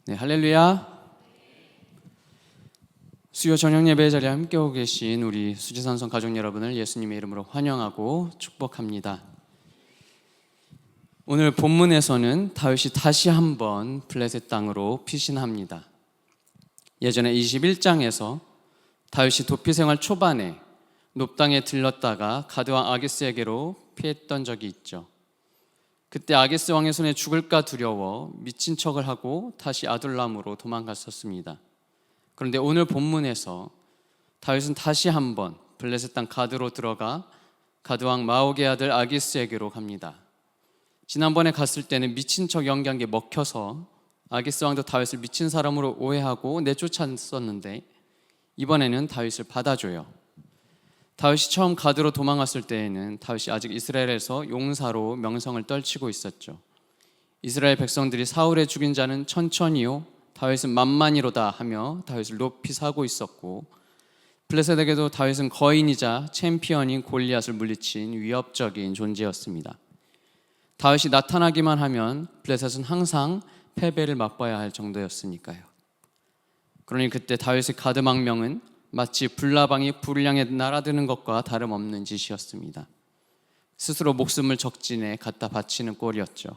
네, 할렐루야. 수요 저녁 예배 자리에 함께 오고 계신 우리 수지산성 가족 여러분을 예수님의 이름으로 환영하고 축복합니다. 오늘 본문에서는 다윗이 다시 한번 블레셋 땅으로 피신합니다. 예전에 21장에서 다윗이 도피 생활 초반에 놉당에 들렀다가 가드왕 아기스에게로 피했던 적이 있죠. 그때 아기스 왕의 손에 죽을까 두려워 미친 척을 하고 다시 아둘람으로 도망갔었습니다. 그런데 오늘 본문에서 다윗은 다시 한번 블레셋 땅 가드로 들어가 가드왕 마옥의 아들 아기스에게로 갑니다. 지난번에 갔을 때는 미친 척 연기한 게 먹혀서 아기스 왕도 다윗을 미친 사람으로 오해하고 내쫓았었는데 이번에는 다윗을 받아줘요. 다윗이 처음 가드로 도망갔을 때에는 다윗이 아직 이스라엘에서 용사로 명성을 떨치고 있었죠. 이스라엘 백성들이 사울의 죽인 자는 천천히요 다윗은 만만히로다 하며 다윗을 높이 사고 있었고, 블레셋에게도 다윗은 거인이자 챔피언인 골리앗을 물리친 위협적인 존재였습니다. 다윗이 나타나기만 하면 블레셋은 항상 패배를 맛봐야 할 정도였으니까요. 그러니 그때 다윗의 가드 망명은 마치 불나방이 불을 향해 날아드는 것과 다름없는 짓이었습니다. 스스로 목숨을 적진에 갖다 바치는 꼴이었죠.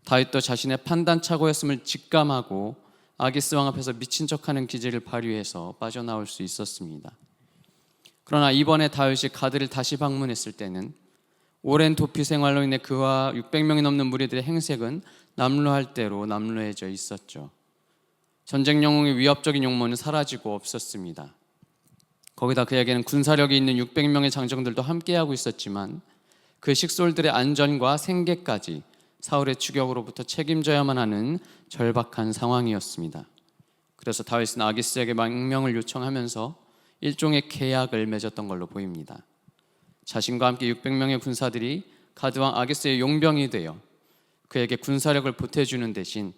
다윗도 자신의 판단착오였음을 직감하고 아기스 왕 앞에서 미친 척하는 기질을 발휘해서 빠져나올 수 있었습니다. 그러나 이번에 다윗이 가드를 다시 방문했을 때는 오랜 도피 생활로 인해 그와 600명이 넘는 무리들의 행색은 남루할 대로 남루해져 있었죠. 전쟁 영웅의 위협적인 용모는 사라지고 없었습니다. 거기다 그에게는 군사력이 있는 600명의 장정들도 함께하고 있었지만 그 식솔들의 안전과 생계까지 사울의 추격으로부터 책임져야만 하는 절박한 상황이었습니다. 그래서 다윗은 아기스에게 망명을 요청하면서 일종의 계약을 맺었던 걸로 보입니다. 자신과 함께 600명의 군사들이 가드왕 아기스의 용병이 되어 그에게 군사력을 보태주는 대신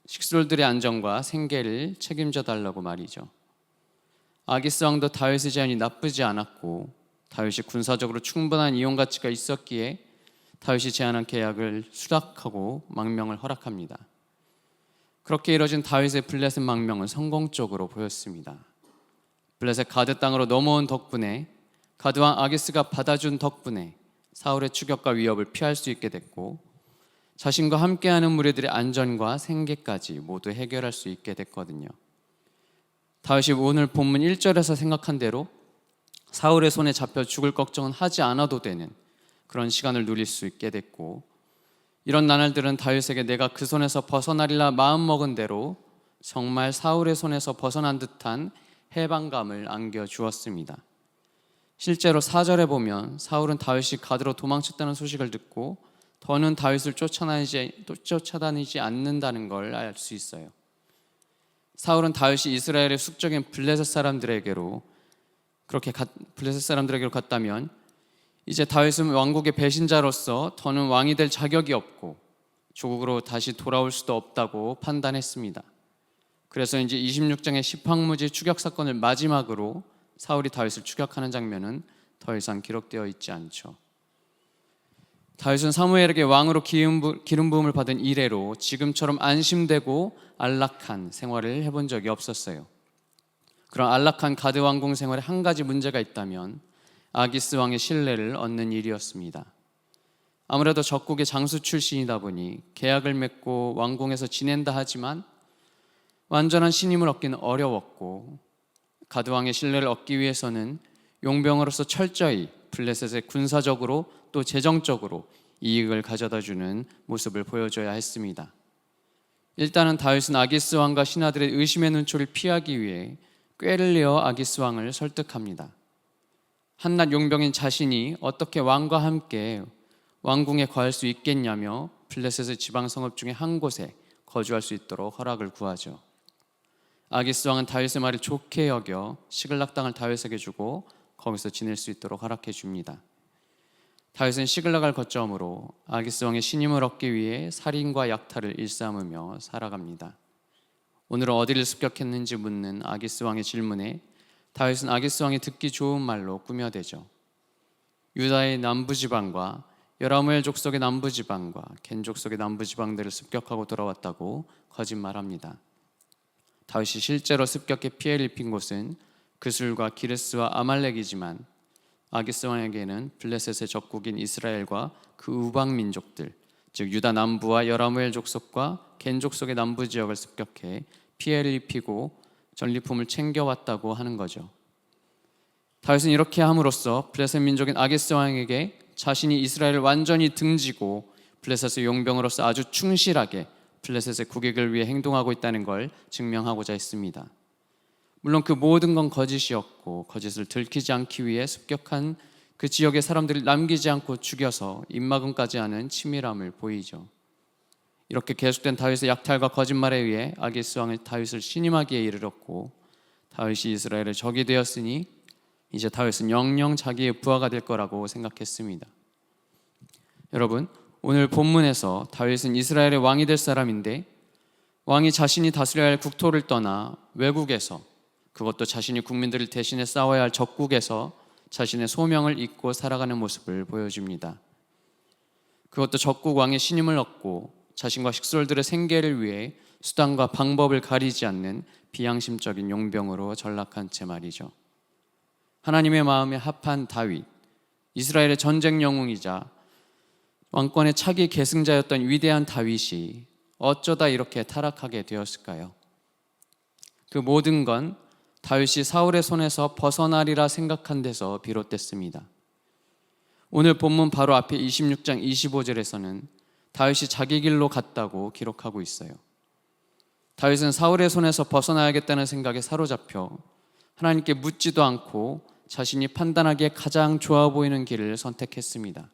식솔들의 안전과 생계를 책임져 달라고 말이죠. 아기스 왕도 다윗의 제안이 나쁘지 않았고 다윗이 군사적으로 충분한 이용 가치가 있었기에 다윗이 제안한 계약을 수락하고 망명을 허락합니다. 그렇게 이뤄진 다윗의 블레셋 망명은 성공적으로 보였습니다. 블레셋 가드 땅으로 넘어온 덕분에 가드왕 아기스가 받아준 덕분에 사울의 추격과 위협을 피할 수 있게 됐고 자신과 함께하는 무리들의 안전과 생계까지 모두 해결할 수 있게 됐거든요. 다윗이 오늘 본문 1절에서 생각한 대로 사울의 손에 잡혀 죽을 걱정은 하지 않아도 되는 그런 시간을 누릴 수 있게 됐고, 이런 나날들은 다윗에게 내가 그 손에서 벗어나리라 마음먹은 대로 정말 사울의 손에서 벗어난 듯한 해방감을 안겨주었습니다. 실제로 4절에 보면 사울은 다윗이 가드로 도망쳤다는 소식을 듣고 더는 다윗을 쫓아다니지 않는다는 걸 알 수 있어요. 사울은 다윗이 이스라엘의 숙적인 블레셋 사람들에게로 갔다면 이제 다윗은 왕국의 배신자로서 더는 왕이 될 자격이 없고 조국으로 다시 돌아올 수도 없다고 판단했습니다. 그래서 이제 26장의 시팡무지 추격 사건을 마지막으로 사울이 다윗을 추격하는 장면은 더 이상 기록되어 있지 않죠. 다윗은 사무엘에게 왕으로 기름 부음을 받은 이래로 지금처럼 안심되고 안락한 생활을 해본 적이 없었어요. 그런 안락한 가드 왕궁 생활에 한 가지 문제가 있다면 아기스 왕의 신뢰를 얻는 일이었습니다. 아무래도 적국의 장수 출신이다 보니 계약을 맺고 왕궁에서 지낸다 하지만 완전한 신임을 얻기는 어려웠고, 가드 왕의 신뢰를 얻기 위해서는 용병으로서 철저히 블레셋의 군사적으로 또 재정적으로 이익을 가져다주는 모습을 보여줘야 했습니다. 일단은 다윗은 아기스 왕과 신하들의 의심의 눈초리를 피하기 위해 꾀를 내어 아기스 왕을 설득합니다. 한낱 용병인 자신이 어떻게 왕과 함께 왕궁에 거할 수 있겠냐며 블레셋의 지방성읍 중에 한 곳에 거주할 수 있도록 허락을 구하죠. 아기스 왕은 다윗의 말을 좋게 여겨 시글락 땅을 다윗에게 주고 거기서 지낼 수 있도록 허락해 줍니다. 다윗은 시글락을 거점으로 아기스 왕의 신임을 얻기 위해 살인과 약탈을 일삼으며 살아갑니다. 오늘은 어디를 습격했는지 묻는 아기스 왕의 질문에 다윗은 아기스 왕이 듣기 좋은 말로 꾸며대죠. 유다의 남부지방과 여라무엘 족속의 남부지방과 겐 족속의 남부지방들을 습격하고 돌아왔다고 거짓말합니다. 다윗이 실제로 습격해 피해를 입힌 곳은 그술과 기르스와 아말렉이지만 아기스 왕에게는 블레셋의 적국인 이스라엘과 그 우방 민족들, 즉 유다 남부와 여라무엘 족속과 겐 족속의 남부 지역을 습격해 피해를 입히고 전리품을 챙겨왔다고 하는 거죠. 다윗은 이렇게 함으로써 블레셋 민족인 아기스 왕에게 자신이 이스라엘을 완전히 등지고 블레셋의 용병으로서 아주 충실하게 블레셋의 국익을 위해 행동하고 있다는 걸 증명하고자 했습니다. 물론 그 모든 건 거짓이었고 거짓을 들키지 않기 위해 습격한 그 지역의 사람들을 남기지 않고 죽여서 입막음까지 하는 치밀함을 보이죠. 이렇게 계속된 다윗의 약탈과 거짓말에 의해 아기스 왕은 다윗을 신임하기에 이르렀고 다윗이 이스라엘의 적이 되었으니 이제 다윗은 영영 자기의 부하가 될 거라고 생각했습니다. 여러분, 오늘 본문에서 다윗은 이스라엘의 왕이 될 사람인데 왕이 자신이 다스려야 할 국토를 떠나 외국에서, 그것도 자신이 국민들을 대신해 싸워야 할 적국에서 자신의 소명을 잊고 살아가는 모습을 보여줍니다. 그것도 적국 왕의 신임을 얻고 자신과 식솔들의 생계를 위해 수단과 방법을 가리지 않는 비양심적인 용병으로 전락한 채 말이죠. 하나님의 마음에 합한 다윗, 이스라엘의 전쟁 영웅이자 왕권의 차기 계승자였던 위대한 다윗이 어쩌다 이렇게 타락하게 되었을까요? 그 모든 건 다윗이 사울의 손에서 벗어나리라 생각한 데서 비롯됐습니다. 오늘 본문 바로 앞에 26장 25절에서는 다윗이 자기 길로 갔다고 기록하고 있어요. 다윗은 사울의 손에서 벗어나야겠다는 생각에 사로잡혀 하나님께 묻지도 않고 자신이 판단하기에 가장 좋아 보이는 길을 선택했습니다.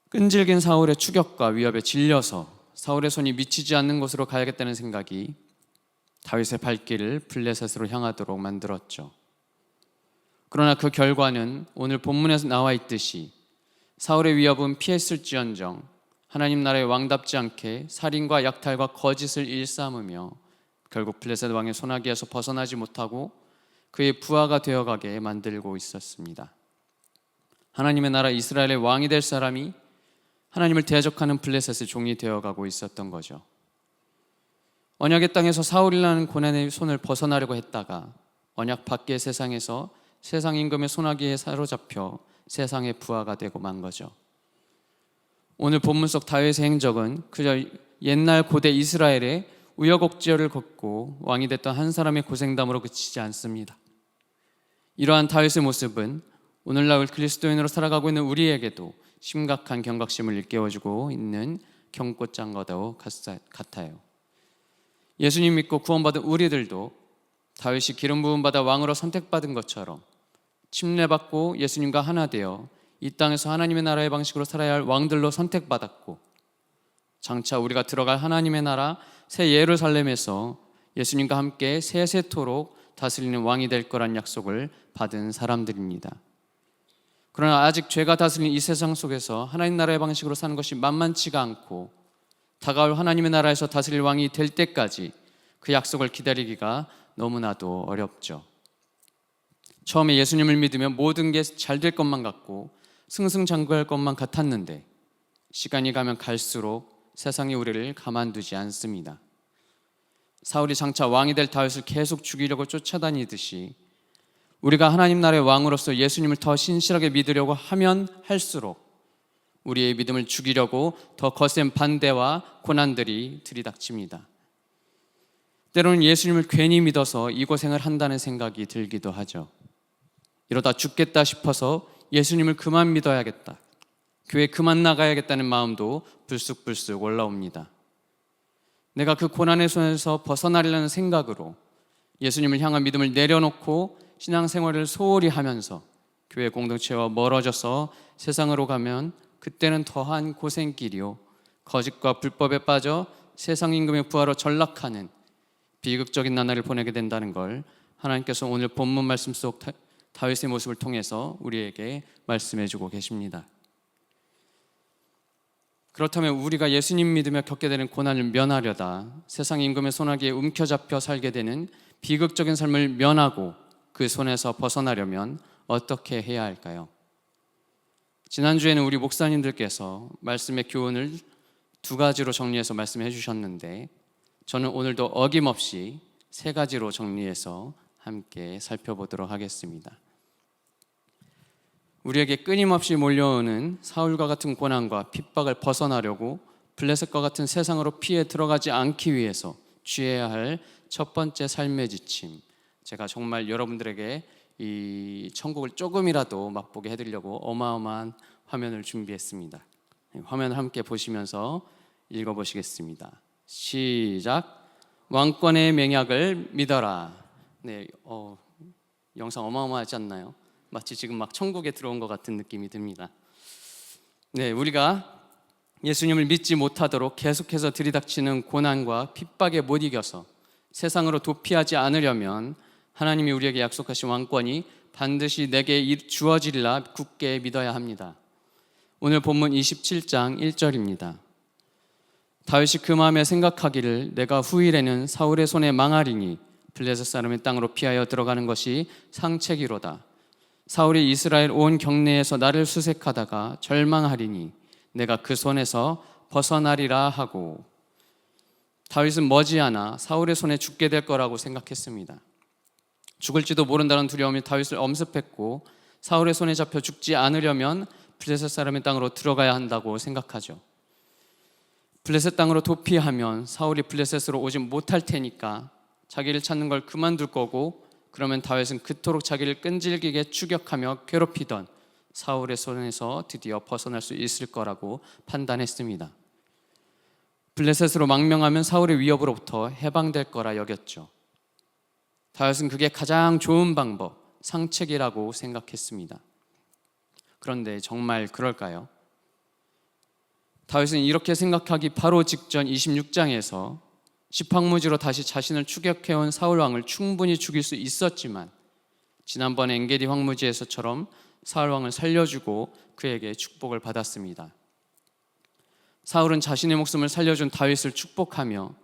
끈질긴 사울의 추격과 위협에 질려서 사울의 손이 미치지 않는 곳으로 가야겠다는 생각이 다윗의 발길을 블레셋으로 향하도록 만들었죠. 그러나 그 결과는 오늘 본문에서 나와 있듯이 사울의 위협은 피했을지언정 하나님 나라의 왕답지 않게 살인과 약탈과 거짓을 일삼으며 결국 블레셋 왕의 손아귀에서 벗어나지 못하고 그의 부하가 되어가게 만들고 있었습니다. 하나님의 나라 이스라엘의 왕이 될 사람이 하나님을 대적하는 블레셋의 종이 되어가고 있었던 거죠. 언약의 땅에서 사울이라는 고난의 손을 벗어나려고 했다가 언약 밖의 세상에서 세상 임금의 손아귀에 사로잡혀 세상의 부하가 되고 만 거죠. 오늘 본문 속 다윗의 행적은 그저 옛날 고대 이스라엘의 우여곡절을 걷고 왕이 됐던 한 사람의 고생담으로 그치지 않습니다. 이러한 다윗의 모습은 오늘날 그리스도인으로 살아가고 있는 우리에게도 심각한 경각심을 일깨워주고 있는 경고장과도 같아요. 예수님 믿고 구원받은 우리들도 다윗이 기름 부음 받아 왕으로 선택받은 것처럼 침례받고 예수님과 하나 되어 이 땅에서 하나님의 나라의 방식으로 살아야 할 왕들로 선택받았고 장차 우리가 들어갈 하나님의 나라 새 예루살렘에서 예수님과 함께 세세토록 다스리는 왕이 될 거란 약속을 받은 사람들입니다. 그러나 아직 죄가 다스리는 이 세상 속에서 하나님 나라의 방식으로 사는 것이 만만치가 않고 다가올 하나님의 나라에서 다스릴 왕이 될 때까지 그 약속을 기다리기가 너무나도 어렵죠. 처음에 예수님을 믿으면 모든 게 잘 될 것만 같고 승승장구할 것만 같았는데 시간이 가면 갈수록 세상이 우리를 가만두지 않습니다. 사울이 장차 왕이 될 다윗을 계속 죽이려고 쫓아다니듯이 우리가 하나님 나라의 왕으로서 예수님을 더 신실하게 믿으려고 하면 할수록 우리의 믿음을 죽이려고 더 거센 반대와 고난들이 들이닥칩니다. 때로는 예수님을 괜히 믿어서 이 고생을 한다는 생각이 들기도 하죠. 이러다 죽겠다 싶어서 예수님을 그만 믿어야겠다, 교회 그만 나가야겠다는 마음도 불쑥불쑥 올라옵니다. 내가 그 고난의 손에서 벗어나려는 생각으로 예수님을 향한 믿음을 내려놓고 신앙생활을 소홀히 하면서 교회 공동체와 멀어져서 세상으로 가면 그때는 더한 고생길이요 거짓과 불법에 빠져 세상 임금의 부하로 전락하는 비극적인 나날을 보내게 된다는 걸 하나님께서 오늘 본문 말씀 속 다윗의 모습을 통해서 우리에게 말씀해 주고 계십니다. 그렇다면 우리가 예수님 믿으며 겪게 되는 고난을 면하려다 세상 임금의 손아귀에 움켜잡혀 살게 되는 비극적인 삶을 면하고 그 손에서 벗어나려면 어떻게 해야 할까요? 지난주에는 우리 목사님들께서 말씀의 교훈을 두 가지로 정리해서 말씀해 주셨는데 저는 오늘도 어김없이 세 가지로 정리해서 함께 살펴보도록 하겠습니다. 우리에게 끊임없이 몰려오는 사울과 같은 고난과 핍박을 벗어나려고 블레셋과 같은 세상으로 피해 들어가지 않기 위해서 취해야 할 첫 번째 삶의 지침, 제가 정말 여러분들에게 이 천국을 조금이라도 맛보게 해드리려고 어마어마한 화면을 준비했습니다. 화면을 함께 보시면서 읽어보시겠습니다. 시작. 왕권의 맹약을 믿어라. 네, 영상 어마어마하지 않나요? 마치 지금 막 천국에 들어온 것 같은 느낌이 듭니다. 네, 우리가 예수님을 믿지 못하도록 계속해서 들이닥치는 고난과 핍박에 못 이겨서 세상으로 도피하지 않으려면 하나님이 우리에게 약속하신 왕권이 반드시 내게 주어지리라 굳게 믿어야 합니다. 오늘 본문 27장 1절입니다. 다윗이 그 마음에 생각하기를 내가 후일에는 사울의 손에 망하리니 블레셋 사람의 땅으로 피하여 들어가는 것이 상책이로다. 사울이 이스라엘 온 경내에서 나를 수색하다가 절망하리니 내가 그 손에서 벗어나리라 하고, 다윗은 머지않아 사울의 손에 죽게 될 거라고 생각했습니다. 죽을지도 모른다는 두려움이 다윗을 엄습했고 사울의 손에 잡혀 죽지 않으려면 블레셋 사람의 땅으로 들어가야 한다고 생각하죠. 블레셋 땅으로 도피하면 사울이 블레셋으로 오지 못할 테니까 자기를 찾는 걸 그만둘 거고, 그러면 다윗은 그토록 자기를 끈질기게 추격하며 괴롭히던 사울의 손에서 드디어 벗어날 수 있을 거라고 판단했습니다. 블레셋으로 망명하면 사울의 위협으로부터 해방될 거라 여겼죠. 다윗은 그게 가장 좋은 방법, 상책이라고 생각했습니다. 그런데 정말 그럴까요? 다윗은 이렇게 생각하기 바로 직전 26장에서 지팡무지로 다시 자신을 추격해온 사울 왕을 충분히 죽일 수 있었지만 지난번 엔게디 황무지에서처럼 사울 왕을 살려주고 그에게 축복을 받았습니다. 사울은 자신의 목숨을 살려준 다윗을 축복하며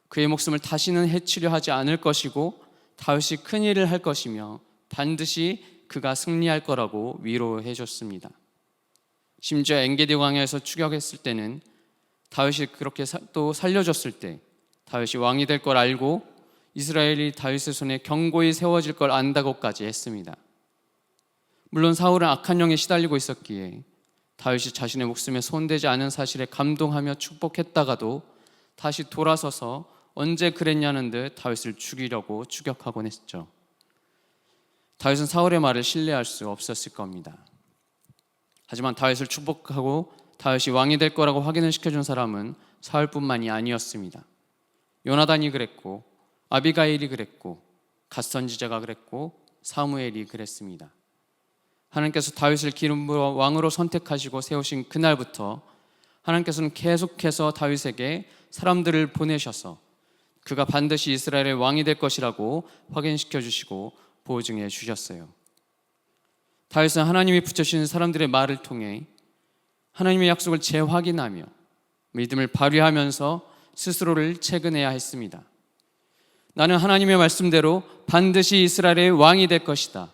그의 목숨을 다시는 해치려 하지 않을 것이고 다윗이 큰 일을 할 것이며 반드시 그가 승리할 거라고 위로해 줬습니다. 심지어 엔게디 광야에서 추격했을 때는 다윗이 그렇게 또 살려줬을 때 다윗이 왕이 될 걸 알고 이스라엘이 다윗의 손에 견고히 세워질 걸 안다고까지 했습니다. 물론 사울은 악한 영에 시달리고 있었기에 다윗이 자신의 목숨에 손대지 않은 사실에 감동하며 축복했다가도 다시 돌아서서 언제 그랬냐는 듯 다윗을 죽이려고 추격하곤 했죠. 다윗은 사울의 말을 신뢰할 수 없었을 겁니다. 하지만 다윗을 축복하고 다윗이 왕이 될 거라고 확인을 시켜준 사람은 사울뿐만이 아니었습니다. 요나단이 그랬고, 아비가일이 그랬고, 갓 선지자가 그랬고, 사무엘이 그랬습니다. 하나님께서 다윗을 기름으로 왕으로 선택하시고 세우신 그날부터 하나님께서는 계속해서 다윗에게 사람들을 보내셔서 그가 반드시 이스라엘의 왕이 될 것이라고 확인시켜 주시고 보증해 주셨어요. 다윗은 하나님이 붙여주신 사람들의 말을 통해 하나님의 약속을 재확인하며 믿음을 발휘하면서 스스로를 체근해야 했습니다. 나는 하나님의 말씀대로 반드시 이스라엘의 왕이 될 것이다.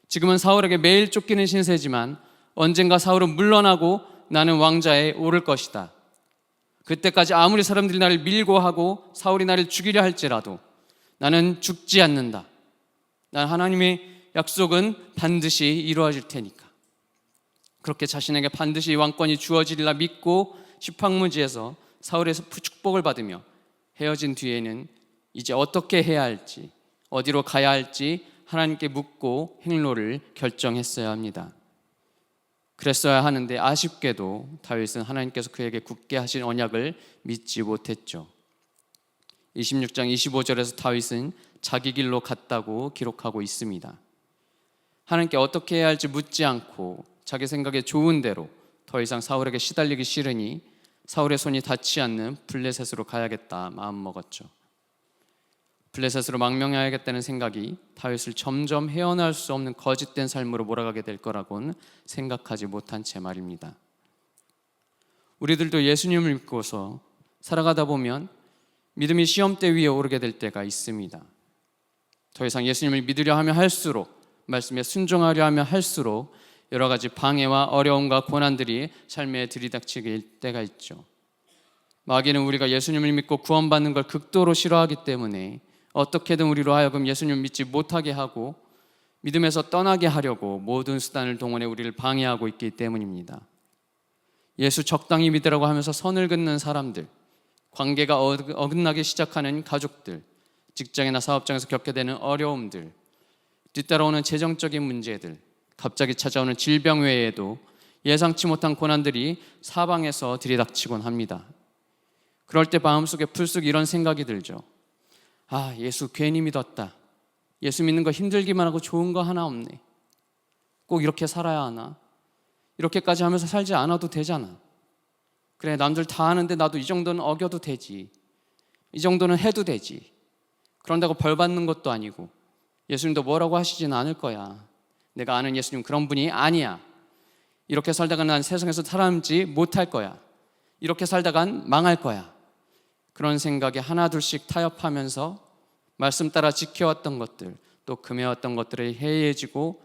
지금은 사울에게 매일 쫓기는 신세지만 언젠가 사울은 물러나고 나는 왕자에 오를 것이다. 그때까지 아무리 사람들이 나를 밀고 하고 사울이 나를 죽이려 할지라도 나는 죽지 않는다. 난 하나님의 약속은 반드시 이루어질 테니까. 그렇게 자신에게 반드시 왕권이 주어지리라 믿고 시팡무지에서 사울의 축복을 받으며 헤어진 뒤에는 이제 어떻게 해야 할지, 어디로 가야 할지 하나님께 묻고 행로를 결정했어야 합니다. 그랬어야 하는데 아쉽게도 다윗은 하나님께서 그에게 굳게 하신 언약을 믿지 못했죠. 26장 25절에서 다윗은 자기 길로 갔다고 기록하고 있습니다. 하나님께 어떻게 해야 할지 묻지 않고 자기 생각에 좋은 대로 더 이상 사울에게 시달리기 싫으니 사울의 손이 닿지 않는 블레셋으로 가야겠다 마음먹었죠. 블레셋으로 망명해야겠다는 생각이 다윗을 점점 헤어나올 수 없는 거짓된 삶으로 몰아가게 될 거라고는 생각하지 못한 채 말입니다. 우리들도 예수님을 믿고서 살아가다 보면 믿음이 시험대 위에 오르게 될 때가 있습니다. 더 이상 예수님을 믿으려 하면 할수록, 말씀에 순종하려 하면 할수록 여러 가지 방해와 어려움과 고난들이 삶에 들이닥칠 때가 있죠. 마귀는 우리가 예수님을 믿고 구원받는 걸 극도로 싫어하기 때문에 어떻게든 우리로 하여금 예수님을 믿지 못하게 하고 믿음에서 떠나게 하려고 모든 수단을 동원해 우리를 방해하고 있기 때문입니다. 예수 적당히 믿으라고 하면서 선을 긋는 사람들, 관계가 어긋나기 시작하는 가족들, 직장이나 사업장에서 겪게 되는 어려움들, 뒤따라오는 재정적인 문제들, 갑자기 찾아오는 질병 외에도 예상치 못한 고난들이 사방에서 들이닥치곤 합니다. 그럴 때 마음속에 불쑥 이런 생각이 들죠. 아, 예수 괜히 믿었다. 예수 믿는 거 힘들기만 하고 좋은 거 하나 없네. 꼭 이렇게 살아야 하나? 이렇게까지 하면서 살지 않아도 되잖아. 그래, 남들 다 하는데 나도 이 정도는 어겨도 되지. 이 정도는 해도 되지. 그런다고 벌 받는 것도 아니고 예수님도 뭐라고 하시진 않을 거야. 내가 아는 예수님 그런 분이 아니야. 이렇게 살다가 난 세상에서 살아남지 못할 거야. 이렇게 살다간 망할 거야. 그런 생각에 하나둘씩 타협하면서 말씀 따라 지켜왔던 것들, 또 금해왔던 것들이 해이해지고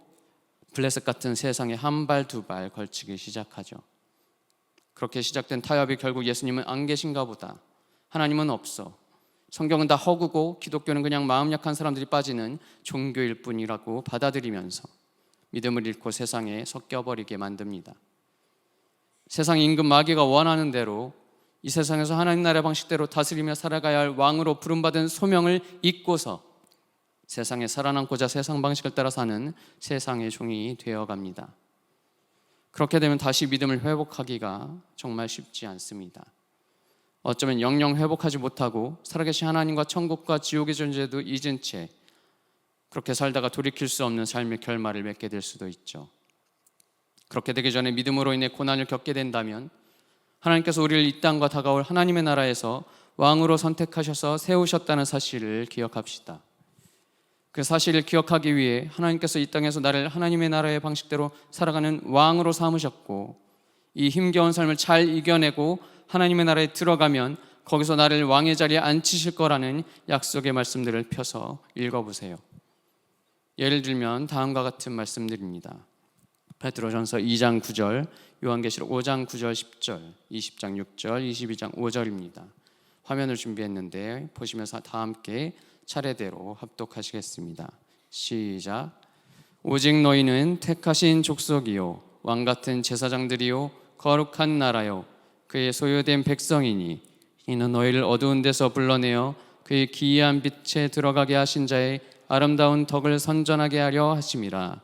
블레셋 같은 세상에 한 발 두 발 걸치기 시작하죠. 그렇게 시작된 타협이 결국 예수님은 안 계신가 보다. 하나님은 없어. 성경은 다 허구고 기독교는 그냥 마음 약한 사람들이 빠지는 종교일 뿐이라고 받아들이면서 믿음을 잃고 세상에 섞여버리게 만듭니다. 세상 임금 마귀가 원하는 대로 이 세상에서 하나님 나라의 방식대로 다스리며 살아가야 할 왕으로 부름받은 소명을 잊고서 세상에 살아남고자 세상 방식을 따라 사는 세상의 종이 되어갑니다. 그렇게 되면 다시 믿음을 회복하기가 정말 쉽지 않습니다. 어쩌면 영영 회복하지 못하고 살아계신 하나님과 천국과 지옥의 존재도 잊은 채 그렇게 살다가 돌이킬 수 없는 삶의 결말을 맺게 될 수도 있죠. 그렇게 되기 전에 믿음으로 인해 고난을 겪게 된다면 하나님께서 우리를 이 땅과 다가올 하나님의 나라에서 왕으로 선택하셔서 세우셨다는 사실을 기억합시다. 그 사실을 기억하기 위해 하나님께서 이 땅에서 나를 하나님의 나라의 방식대로 살아가는 왕으로 삼으셨고 이 힘겨운 삶을 잘 이겨내고 하나님의 나라에 들어가면 거기서 나를 왕의 자리에 앉히실 거라는 약속의 말씀들을 펴서 읽어보세요. 예를 들면 다음과 같은 말씀들입니다. 베드로전서 2장 9절, 요한계시록 5장 9절 10절, 20장 6절, 22장 5절입니다. 화면을 준비했는데 보시면서 다 함께 차례대로 합독하시겠습니다. 시작. 오직 너희는 택하신 족속이요 왕같은 제사장들이요 거룩한 나라요 그의 소유된 백성이니 이는 너희를 어두운 데서 불러내어 그의 기이한 빛에 들어가게 하신 자의 아름다운 덕을 선전하게 하려 하심이라.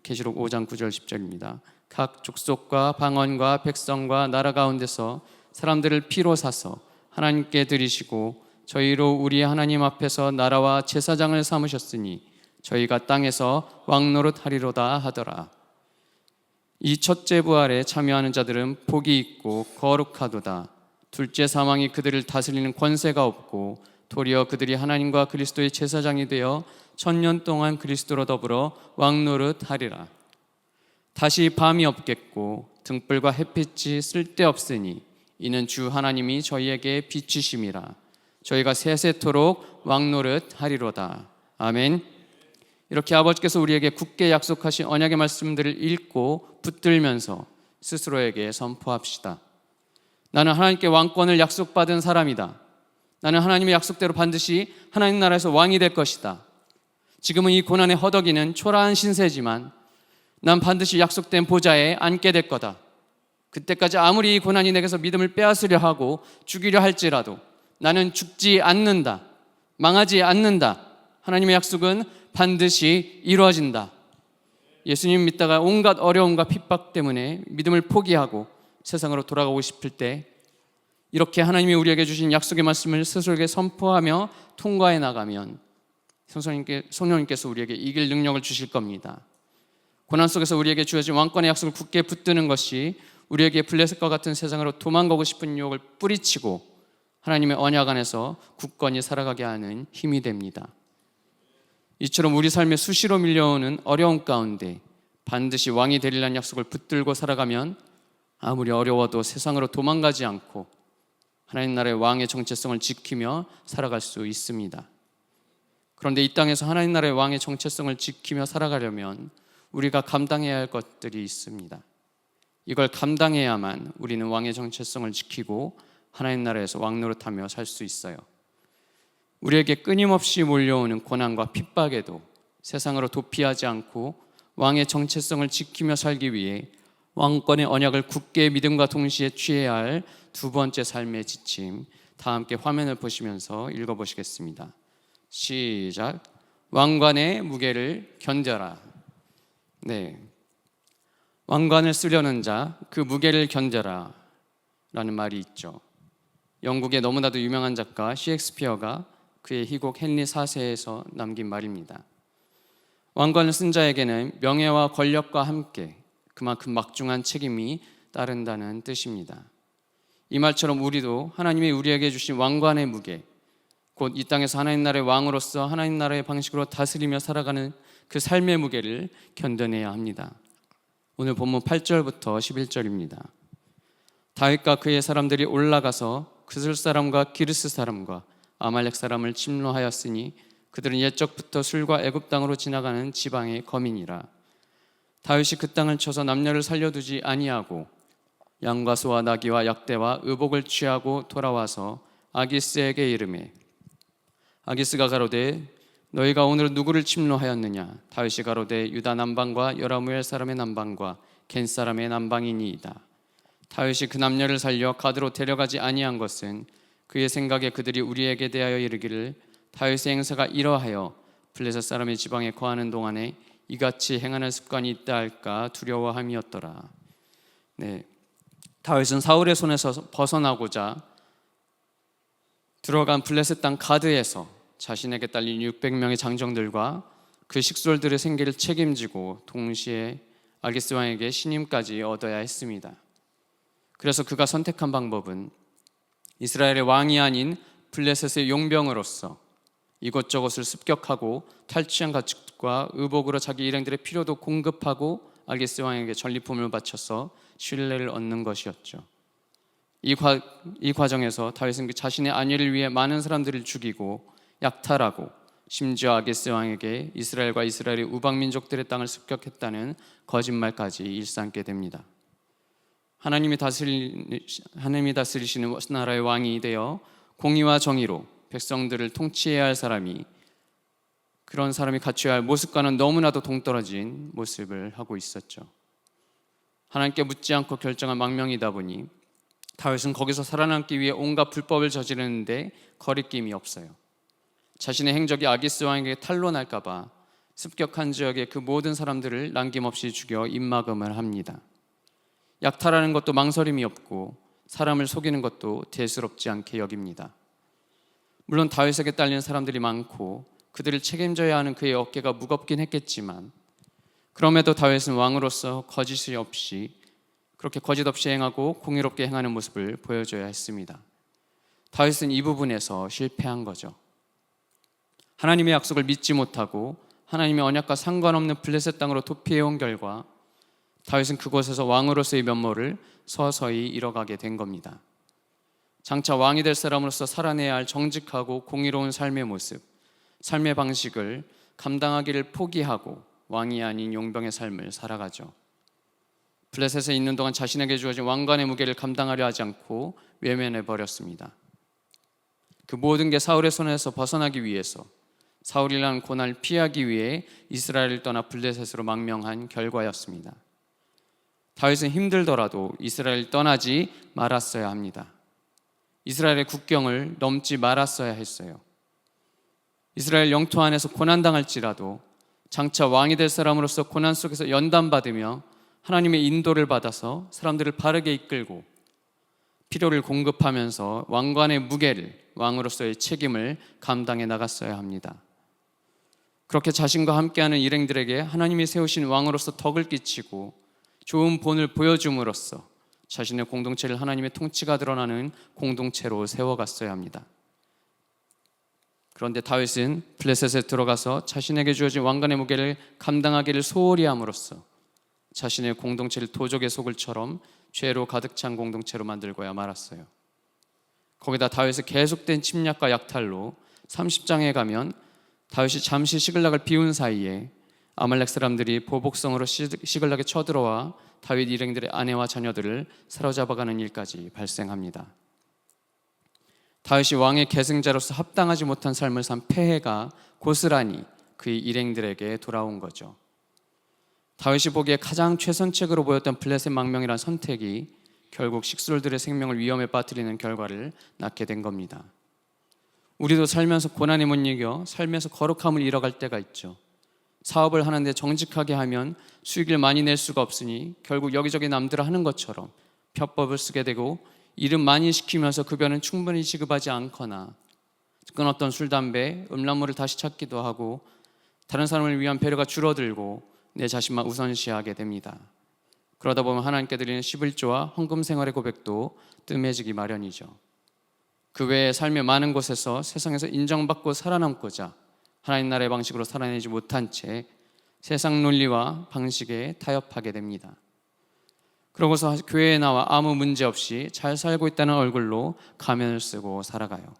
계시록 5장 9절 10절입니다. 각 족속과 방언과 백성과 나라 가운데서 사람들을 피로 사서 하나님께 드리시고 저희로 우리 하나님 앞에서 나라와 제사장을 삼으셨으니 저희가 땅에서 왕노릇 하리로다 하더라. 이 첫째 부활에 참여하는 자들은 복이 있고 거룩하도다. 둘째 사망이 그들을 다스리는 권세가 없고 도리어 그들이 하나님과 그리스도의 제사장이 되어 1000년 동안 그리스도로 더불어 왕노릇 하리라. 다시 밤이 없겠고 등불과 햇빛이 쓸데없으니 이는 주 하나님이 저희에게 비추심이라. 저희가 세세토록 왕노릇 하리로다. 아멘. 이렇게 아버지께서 우리에게 굳게 약속하신 언약의 말씀들을 읽고 붙들면서 스스로에게 선포합시다. 나는 하나님께 왕권을 약속받은 사람이다. 나는 하나님의 약속대로 반드시 하나님 나라에서 왕이 될 것이다. 지금은 이 고난의 허덕이는 초라한 신세지만 난 반드시 약속된 보좌에 앉게 될 거다. 그때까지 아무리 이 고난이 내게서 믿음을 빼앗으려 하고 죽이려 할지라도 나는 죽지 않는다. 망하지 않는다. 하나님의 약속은 반드시 이루어진다. 예수님 믿다가 온갖 어려움과 핍박 때문에 믿음을 포기하고 세상으로 돌아가고 싶을 때 이렇게 하나님이 우리에게 주신 약속의 말씀을 스스로에게 선포하며 통과해 나가면 성령님께서 우리에게 이길 능력을 주실 겁니다. 고난 속에서 우리에게 주어진 왕권의 약속을 굳게 붙드는 것이 우리에게 블레셋과 같은 세상으로 도망가고 싶은 유혹을 뿌리치고 하나님의 언약 안에서 굳건히 살아가게 하는 힘이 됩니다. 이처럼 우리 삶에 수시로 밀려오는 어려움 가운데 반드시 왕이 되리라는 약속을 붙들고 살아가면 아무리 어려워도 세상으로 도망가지 않고 하나님 나라의 왕의 정체성을 지키며 살아갈 수 있습니다. 그런데 이 땅에서 하나님 나라의 왕의 정체성을 지키며 살아가려면 우리가 감당해야 할 것들이 있습니다. 이걸 감당해야만 우리는 왕의 정체성을 지키고 하나님 나라에서 왕 노릇하며 살 수 있어요. 우리에게 끊임없이 몰려오는 고난과 핍박에도 세상으로 도피하지 않고 왕의 정체성을 지키며 살기 위해 왕권의 언약을 굳게 믿음과 동시에 취해야 할 두 번째 삶의 지침, 다 함께 화면을 보시면서 읽어보시겠습니다. 시작. 왕관의 무게를 견뎌라. 네, 왕관을 쓰려는 자, 그 무게를 견뎌라 라는 말이 있죠. 영국의 너무나도 유명한 작가 셰익스피어가 그의 희곡 헨리 4세에서 남긴 말입니다. 왕관을 쓴 자에게는 명예와 권력과 함께 그만큼 막중한 책임이 따른다는 뜻입니다. 이 말처럼 우리도 하나님이 우리에게 주신 왕관의 무게, 곧 이 땅에서 하나님 나라의 왕으로서 하나님 나라의 방식으로 다스리며 살아가는 그 삶의 무게를 견뎌내야 합니다. 오늘 본문 8절부터 11절입니다. 다윗과 그의 사람들이 올라가서 그슬 사람과 기르스 사람과 아말렉 사람을 침노하였으니 그들은 옛적부터 술과 애굽 땅으로 지나가는 지방의 거민이라. 다윗이 그 땅을 쳐서 남녀를 살려두지 아니하고 양과 소와 나귀와 약대와 의복을 취하고 돌아와서 아기스에게 이르매, 아기스가 가로되 너희가 오늘 누구를 침노하였느냐? 다윗이 가로되 유다 남방과 여라무엘 사람의 남방과 겐 사람의 남방이니이다. 다윗이 그 남녀를 살려 가드로 데려가지 아니한 것은 그의 생각에 그들이 우리에게 대하여 이르기를 다윗의 행사가 이러하여 블레셋 사람의 지방에 거하는 동안에 이같이 행하는 습관이 있다 할까 두려워함이었더라. 네, 다윗은 사울의 손에서 벗어나고자 들어간 블레셋 땅 가드에서 자신에게 딸린 600명의 장정들과 그 식솔들의 생계를 책임지고 동시에 아기스 왕에게 신임까지 얻어야 했습니다. 그래서 그가 선택한 방법은 이스라엘의 왕이 아닌 블레셋의 용병으로서 이것저것을 습격하고 탈취한 가축과 의복으로 자기 일행들의 필요도 공급하고 아기스 왕에게 전리품을 바쳐서 신뢰를 얻는 것이었죠. 이 과정에서 다윗은 그 자신의 안위를 위해 많은 사람들을 죽이고 약탈하고 심지어 아기스 왕에게 이스라엘과 이스라엘의 우방 민족들의 땅을 습격했다는 거짓말까지 일삼게 됩니다. 하나님이 다스리시는 나라의 왕이 되어 공의와 정의로 백성들을 통치해야 할 사람이, 그런 사람이 갖춰야 할 모습과는 너무나도 동떨어진 모습을 하고 있었죠. 하나님께 묻지 않고 결정한 망명이다 보니 다윗은 거기서 살아남기 위해 온갖 불법을 저지르는데 거리낌이 없어요. 자신의 행적이 아기스 왕에게 탄로날까 봐 습격한 지역의 그 모든 사람들을 남김없이 죽여 입막음을 합니다. 약탈하는 것도 망설임이 없고 사람을 속이는 것도 대수롭지 않게 여깁니다. 물론 다윗에게 딸린 사람들이 많고 그들을 책임져야 하는 그의 어깨가 무겁긴 했겠지만, 그럼에도 다윗은 왕으로서 거짓이 없이, 그렇게 거짓 없이 행하고 공의롭게 행하는 모습을 보여줘야 했습니다. 다윗은 이 부분에서 실패한 거죠. 하나님의 약속을 믿지 못하고 하나님의 언약과 상관없는 블레셋 땅으로 도피해온 결과 다윗은 그곳에서 왕으로서의 면모를 서서히 잃어가게 된 겁니다. 장차 왕이 될 사람으로서 살아내야 할 정직하고 공의로운 삶의 모습, 삶의 방식을 감당하기를 포기하고 왕이 아닌 용병의 삶을 살아가죠. 블레셋에 있는 동안 자신에게 주어진 왕관의 무게를 감당하려 하지 않고 외면해 버렸습니다. 그 모든 게 사울의 손에서 벗어나기 위해서, 사울이라는 고난을 피하기 위해 이스라엘을 떠나 블레셋으로 망명한 결과였습니다. 다윗은 힘들더라도 이스라엘을 떠나지 말았어야 합니다. 이스라엘의 국경을 넘지 말았어야 했어요. 이스라엘 영토 안에서 고난당할지라도 장차 왕이 될 사람으로서 고난 속에서 연단받으며 하나님의 인도를 받아서 사람들을 바르게 이끌고 필요를 공급하면서 왕관의 무게를, 왕으로서의 책임을 감당해 나갔어야 합니다. 그렇게 자신과 함께하는 일행들에게 하나님이 세우신 왕으로서 덕을 끼치고 좋은 본을 보여줌으로써 자신의 공동체를 하나님의 통치가 드러나는 공동체로 세워갔어야 합니다. 그런데 다윗은 블레셋에 들어가서 자신에게 주어진 왕관의 무게를 감당하기를 소홀히 함으로써 자신의 공동체를 도적의 소굴처럼 죄로 가득 찬 공동체로 만들고야 말았어요. 거기다 다윗의 계속된 침략과 약탈로 30장에 가면 다윗이 잠시 시글락을 비운 사이에 아말렉 사람들이 보복성으로 시글락에 쳐들어와 다윗 일행들의 아내와 자녀들을 사로잡아가는 일까지 발생합니다. 다윗이 왕의 계승자로서 합당하지 못한 삶을 산 폐해가 고스란히 그의 일행들에게 돌아온 거죠. 다윗이 보기에 가장 최선책으로 보였던 블레셋 망명이란 선택이 결국 식솔들의 생명을 위험에 빠뜨리는 결과를 낳게 된 겁니다. 우리도 살면서 고난에 못 이겨 삶에서 거룩함을 잃어갈 때가 있죠. 사업을 하는데 정직하게 하면 수익을 많이 낼 수가 없으니 결국 여기저기 남들 하는 것처럼 편법을 쓰게 되고 일은 많이 시키면서 급여는 충분히 지급하지 않거나 끊었던 술, 담배, 음란물을 다시 찾기도 하고 다른 사람을 위한 배려가 줄어들고 내 자신만 우선시하게 됩니다. 그러다 보면 하나님께 드리는 11조와 헌금 생활의 고백도 뜸해지기 마련이죠. 그 외에 삶의 많은 곳에서 세상에서 인정받고 살아남고자 하나님 나라의 방식으로 살아내지 못한 채 세상 논리와 방식에 타협하게 됩니다. 그러고서 교회에 나와 아무 문제 없이 잘 살고 있다는 얼굴로 가면을 쓰고 살아가요.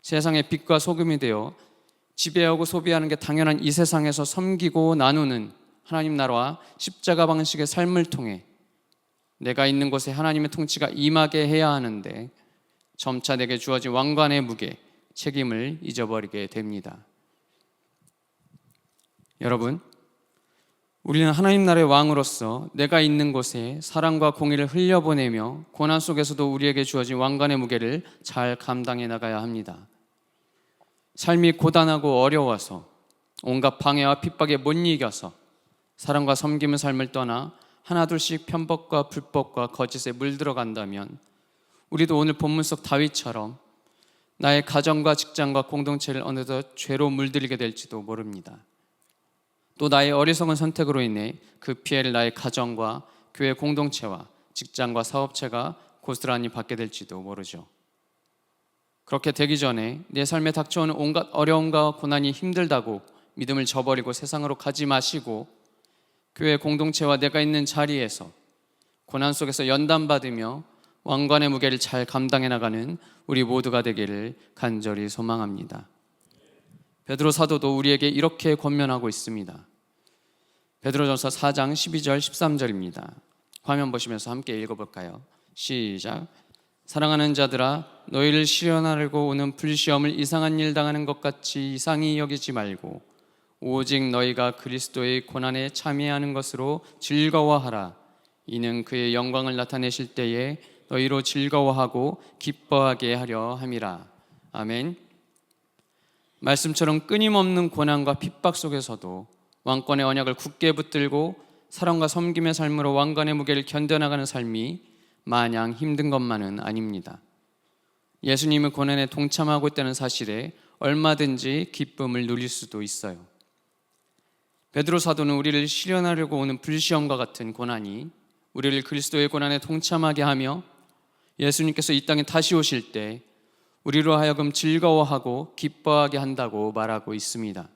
세상의 빛과 소금이 되어 지배하고 소비하는 게 당연한 이 세상에서 섬기고 나누는 하나님 나라와 십자가 방식의 삶을 통해 내가 있는 곳에 하나님의 통치가 임하게 해야 하는데 점차 내게 주어진 왕관의 무게, 책임을 잊어버리게 됩니다. 여러분, 우리는 하나님 나라의 왕으로서 내가 있는 곳에 사랑과 공의를 흘려보내며 고난 속에서도 우리에게 주어진 왕관의 무게를 잘 감당해 나가야 합니다. 삶이 고단하고 어려워서 온갖 방해와 핍박에 못 이겨서 사랑과 섬김의 삶을 떠나 하나둘씩 편법과 불법과 거짓에 물들어간다면 우리도 오늘 본문 속 다윗처럼 나의 가정과 직장과 공동체를 어느덧 죄로 물들이게 될지도 모릅니다. 또 나의 어리석은 선택으로 인해 그 피해를 나의 가정과 교회 공동체와 직장과 사업체가 고스란히 받게 될지도 모르죠. 그렇게 되기 전에 내 삶에 닥쳐오는 온갖 어려움과 고난이 힘들다고 믿음을 저버리고 세상으로 가지 마시고 교회 공동체와 내가 있는 자리에서 고난 속에서 연단받으며 왕관의 무게를 잘 감당해 나가는 우리 모두가 되기를 간절히 소망합니다. 베드로 사도도 우리에게 이렇게 권면하고 있습니다. 베드로전서 4장 12절 13절입니다. 화면 보시면서 함께 읽어볼까요? 시작. 사랑하는 자들아, 너희를 시련하려고 오는 불시험을 이상한 일 당하는 것 같이 이상히 여기지 말고 오직 너희가 그리스도의 고난에 참여하는 것으로 즐거워하라. 이는 그의 영광을 나타내실 때에 너희로 즐거워하고 기뻐하게 하려 함이라. 아멘. 말씀처럼 끊임없는 고난과 핍박 속에서도 왕권의 언약을 굳게 붙들고 사랑과 섬김의 삶으로 왕관의 무게를 견뎌나가는 삶이 마냥 힘든 것만은 아닙니다. 예수님의 고난에 동참하고 있다는 사실에 얼마든지 기쁨을 누릴 수도 있어요. 베드로 사도는 우리를 시련하려고 오는 불시험과 같은 고난이 우리를 그리스도의 고난에 동참하게 하며 예수님께서 이 땅에 다시 오실 때 우리로 하여금 즐거워하고 기뻐하게 한다고 말하고 있습니다.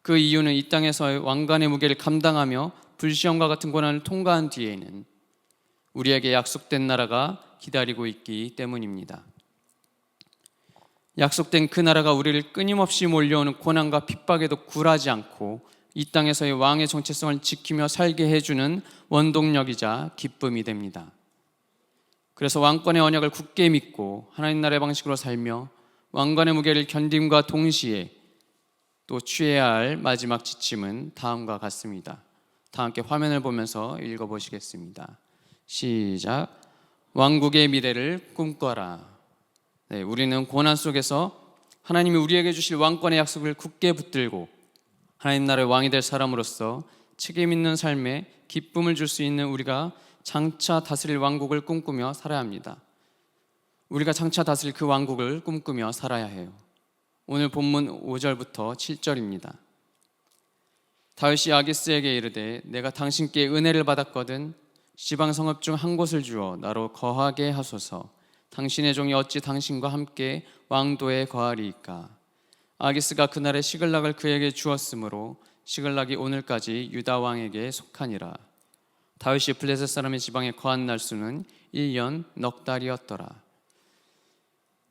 그 이유는 이 땅에서의 왕관의 무게를 감당하며 불시험과 같은 고난을 통과한 뒤에는 우리에게 약속된 나라가 기다리고 있기 때문입니다. 약속된 그 나라가 우리를 끊임없이 몰려오는 고난과 핍박에도 굴하지 않고 이 땅에서의 왕의 정체성을 지키며 살게 해주는 원동력이자 기쁨이 됩니다. 그래서 왕권의 언약을 굳게 믿고 하나님 나라의 방식으로 살며 왕관의 무게를 견딤과 동시에 또 취해야 할 마지막 지침은 다음과 같습니다. 다 함께 화면을 보면서 읽어보시겠습니다. 시작. 왕국의 미래를 꿈꿔라. 네, 우리는 고난 속에서 하나님이 우리에게 주실 왕권의 약속을 굳게 붙들고 하나님 나라의 왕이 될 사람으로서 책임 있는 삶에 기쁨을 줄 수 있는 우리가 장차 다스릴 왕국을 꿈꾸며 살아야 합니다. 우리가 장차 다스릴 그 왕국을 꿈꾸며 살아야 해요. 오늘 본문 5절부터 7절입니다. 다윗이 아기스에게 이르되 내가 당신께 은혜를 받았거든 지방 성읍 중 한 곳을 주어 나로 거하게 하소서. 당신의 종이 어찌 당신과 함께 왕도에 거하리이까. 아기스가 그날의 시글락을 그에게 주었으므로 시글락이 오늘까지 유다 왕에게 속하니라. 다윗이 블레셋 사람의 지방에 거한 날수는 1년 넉 달이었더라.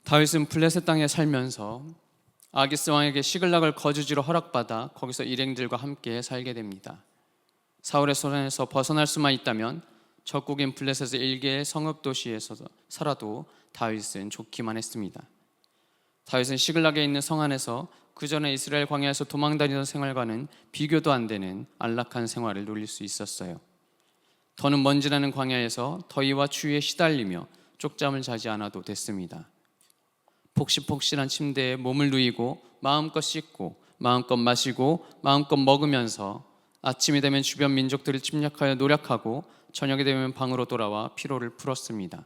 다윗은 블레셋 땅에 살면서 아기스 왕에게 시글락을 거주지로 허락받아 거기서 일행들과 함께 살게 됩니다. 사울의 손에서 벗어날 수만 있다면 적국인 블레셋의 일개의 성읍 도시에서 살아도 다윗은 좋기만 했습니다. 다윗은 시글락에 있는 성 안에서 그 전에 이스라엘 광야에서 도망다니던 생활과는 비교도 안 되는 안락한 생활을 누릴 수 있었어요. 더는 먼지나는 광야에서 더위와 추위에 시달리며 쪽잠을 자지 않아도 됐습니다. 폭신폭신한 침대에 몸을 누이고 마음껏 씻고 마음껏 마시고 마음껏 먹으면서 아침이 되면 주변 민족들을 침략하여 노력하고 저녁이 되면 방으로 돌아와 피로를 풀었습니다.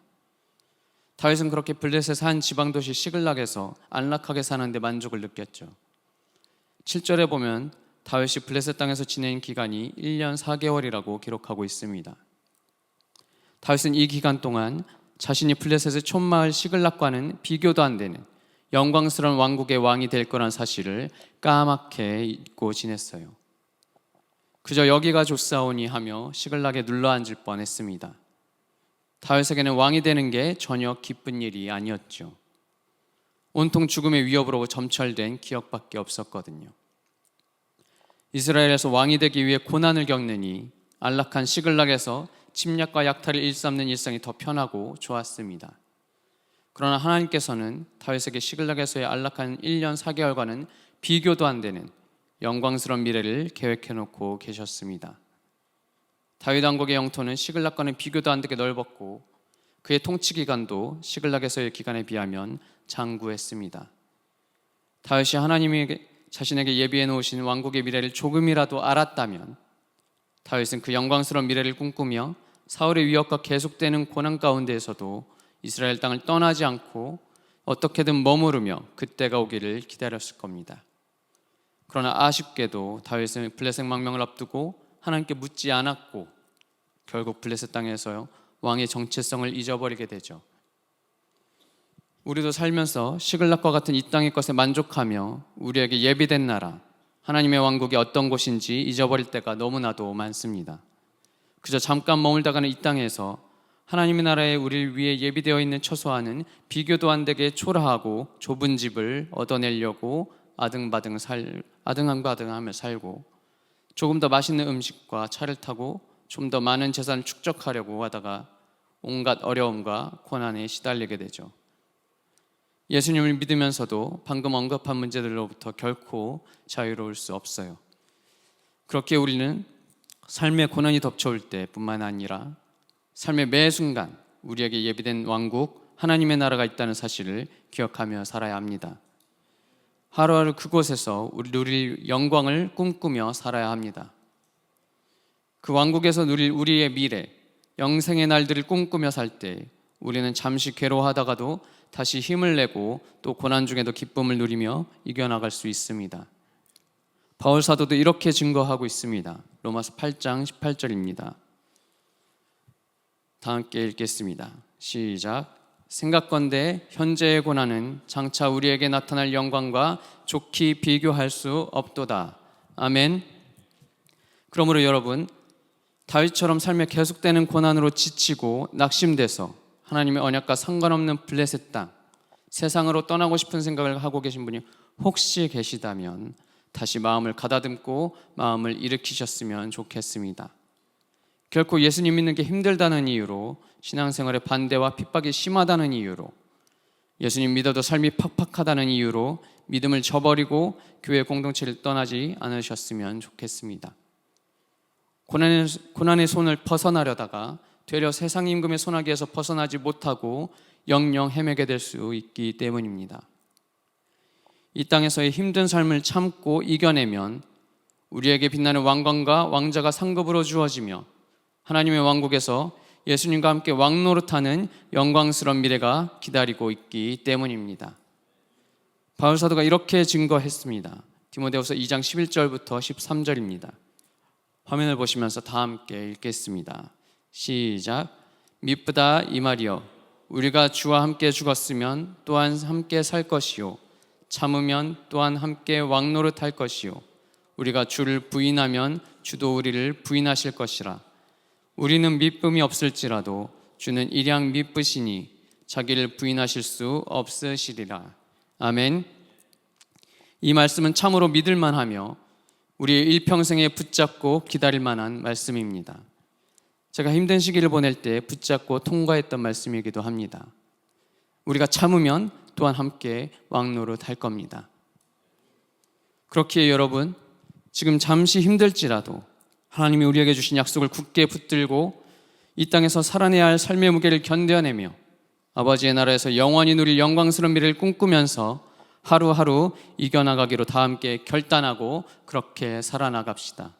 다윗은 그렇게 블레셋 한 지방도시 시글락에서 안락하게 사는데 만족을 느꼈죠. 7절에 보면 다윗이 블레셋 땅에서 지낸 기간이 1년 4개월이라고 기록하고 있습니다. 다윗은 이 기간 동안 자신이 블레셋의 촌마을 시글락과는 비교도 안 되는 영광스러운 왕국의 왕이 될 거란 사실을 까맣게 잊고 지냈어요. 그저 여기가 좋사오니 하며 시글락에 눌러앉을 뻔했습니다. 다윗에게는 왕이 되는 게 전혀 기쁜 일이 아니었죠. 온통 죽음의 위협으로 점철된 기억밖에 없었거든요. 이스라엘에서 왕이 되기 위해 고난을 겪느니 안락한 시글락에서 침략과 약탈을 일삼는 일상이 더 편하고 좋았습니다. 그러나 하나님께서는 다윗에게 시글락에서의 안락한 1년 4개월과는 비교도 안 되는 영광스러운 미래를 계획해놓고 계셨습니다. 다윗 왕국의 영토는 시글락과는 비교도 안 되게 넓었고 그의 통치 기간도 시글락에서의 기간에 비하면 장구했습니다. 다윗이 하나님이 자신에게 예비해 놓으신 왕국의 미래를 조금이라도 알았다면 다윗은 그 영광스러운 미래를 꿈꾸며 사울의 위협과 계속되는 고난 가운데에서도 이스라엘 땅을 떠나지 않고 어떻게든 머무르며 그때가 오기를 기다렸을 겁니다. 그러나 아쉽게도 다윗은 블레셋 망명을 앞두고 하나님께 묻지 않았고 결국 블레셋 땅에서 왕의 정체성을 잊어버리게 되죠. 우리도 살면서 시글락과 같은 이 땅의 것에 만족하며 우리에게 예비된 나라 하나님의 왕국이 어떤 곳인지 잊어버릴 때가 너무나도 많습니다. 그저 잠깐 머물다가는 이 땅에서 하나님의 나라에 우리를 위해 예비되어 있는 처소와는 비교도 안 되게 초라하고 좁은 집을 얻어내려고 아등바등하며 살고 조금 더 맛있는 음식과 차를 타고 좀 더 많은 재산을 축적하려고 하다가 온갖 어려움과 고난에 시달리게 되죠. 예수님을 믿으면서도 방금 언급한 문제들로부터 결코 자유로울 수 없어요. 그렇게 우리는 삶의 고난이 덮쳐올 때뿐만 아니라 삶의 매 순간 우리에게 예비된 왕국 하나님의 나라가 있다는 사실을 기억하며 살아야 합니다. 하루하루 그곳에서 누릴 영광을 꿈꾸며 살아야 합니다. 그 왕국에서 누릴 우리의 미래, 영생의 날들을 꿈꾸며 살 때 우리는 잠시 괴로워하다가도 다시 힘을 내고 또 고난 중에도 기쁨을 누리며 이겨나갈 수 있습니다. 바울 사도도 이렇게 증거하고 있습니다. 로마서 8장 18절입니다. 다 함께 읽겠습니다. 시작. 생각건대 현재의 고난은 장차 우리에게 나타날 영광과 좋게 비교할 수 없도다. 아멘. 그러므로 여러분, 다윗처럼 삶에 계속되는 고난으로 지치고 낙심돼서 하나님의 언약과 상관없는 블레셋 땅, 세상으로 떠나고 싶은 생각을 하고 계신 분이 혹시 계시다면 다시 마음을 가다듬고 마음을 일으키셨으면 좋겠습니다. 결코 예수님 믿는 게 힘들다는 이유로 신앙생활에 반대와 핍박이 심하다는 이유로 예수님 믿어도 삶이 팍팍하다는 이유로 믿음을 저버리고 교회 공동체를 떠나지 않으셨으면 좋겠습니다. 고난의 손을 벗어나려다가 되려 세상 임금의 손아귀에서 벗어나지 못하고 영영 헤매게 될 수 있기 때문입니다. 이 땅에서의 힘든 삶을 참고 이겨내면 우리에게 빛나는 왕관과 왕자가 상급으로 주어지며 하나님의 왕국에서 예수님과 함께 왕노릇하는 영광스러운 미래가 기다리고 있기 때문입니다. 바울 사도가 이렇게 증거했습니다. 디모데후서 2장 11절부터 13절입니다. 화면을 보시면서 다 함께 읽겠습니다. 시작. 미쁘다 이 말이여, 우리가 주와 함께 죽었으면 또한 함께 살 것이요, 참으면 또한 함께 왕노릇할 것이요, 우리가 주를 부인하면 주도 우리를 부인하실 것이라. 우리는 미쁨이 없을지라도 주는 일양 미쁘시니 자기를 부인하실 수 없으시리라. 아멘. 이 말씀은 참으로 믿을 만하며 우리의 일평생에 붙잡고 기다릴 만한 말씀입니다. 제가 힘든 시기를 보낼 때 붙잡고 통과했던 말씀이기도 합니다. 우리가 참으면 또한 함께 왕노릇할 겁니다. 그렇기에 여러분, 지금 잠시 힘들지라도 하나님이 우리에게 주신 약속을 굳게 붙들고 이 땅에서 살아내야 할 삶의 무게를 견뎌내며 아버지의 나라에서 영원히 누릴 영광스러운 미래를 꿈꾸면서 하루하루 이겨나가기로 다 함께 결단하고 그렇게 살아나갑시다.